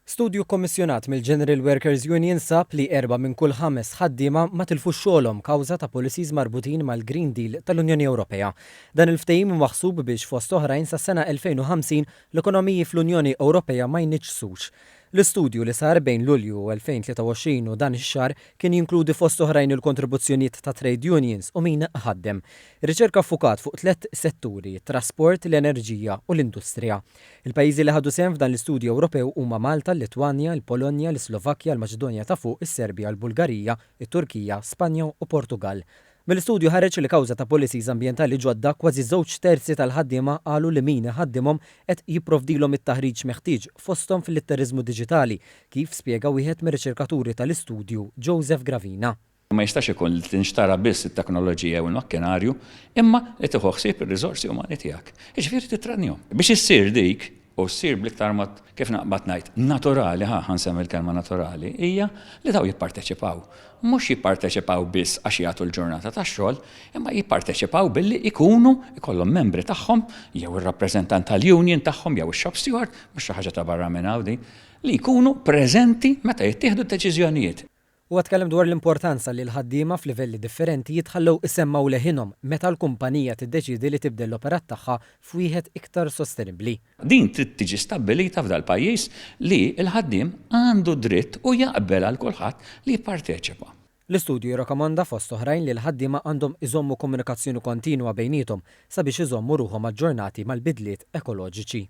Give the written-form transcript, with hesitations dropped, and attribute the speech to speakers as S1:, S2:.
S1: Studju kommissjonat mill-General Workers Union sab li 4 minn kull 5 ħaddiema ma tilfux xogħolhom kawża ta' policies marbutin mal-Green Deal tal-Unjoni Ewropea. Dan il-ftehim maħsub biex fost oħrajn sas-sena 2050 l-ekonomiji fl-Unjoni Ewropea ma jniġsux. L-istudju li sar bejn Lulju 2023 u dan ix-xahar kien jinkludi fost oħrajn il-kontribuzzjonijiet ta' trade unions u min ħaddem. Ir-riċerka ffukat fuq 3 setturi: trasport, l-enerġija u l-industrija. Il-pajjiżi li ħadu sehem f'dan l-istudju Ewropew huma Malta, l-Litwanja, l-Polonja, l-Slovakkja, l-Maċedonja ta' fuq, is-Serbja, l-Bulgarija, it-Turkija, Spanja u Portugal. Mill-istudju ħareġ li kawża ta' policies ambjentali ġodda kważi 2/3 tal-ħaddiema qalu li min ħaddimhom qed jipprovdilhom it-taħriġ meħtieġ fosthom fil-litterizmu diġitali, kif spjega wieħed mir-riċerkaturi tal-istudju Joseph Gravina.
S2: Ma jistax ikun li tinxtara biss it-teknoloġija u l-makkinarju, imma li tieħu ħsieb ir-riżorsi umani tiegħek. Jiġifieri titranjhom. Biex issir dik u ssir bl-iktar kif naqbad ngħid naturali, ħansemmi l-kelma naturali, hija li daw jipparteċipaw. Mhux jipparteċipaw biss għax jagħtu l-ġurnata tax-xogħol, imma jipparteċipaw billi ikollhom membri tagħhom jew ir-rappreżentant tal-union tagħhom jew ix-shop steward, mhux xi ħaġa ta' barra minn hawn din, li jkunu preżenti meta jittieħdu d-deċiżjonijiet.
S1: U għatkellem dwar l-importanza li l-ħaddiema f'livelli differenti jitħallew isemmaw leħinhom meta l-kumpanija tiddeċidi li tibdel l-operat tagħha f'wieħed iktar sostenibbli.
S2: Din trid tiġi stabbilita f'dal pajjiż li l-ħaddiem għandu dritt u jaqbel għal kulħadd li jipparteċipa.
S1: L-istudju jirrakkomanda fost oħrajn li l-ħaddiema għandhom iżommu komunikazzjoni kontinwa bejnietom sabiex iżommu ruħhom aġġornati mal-bidliet ekoloġiċi.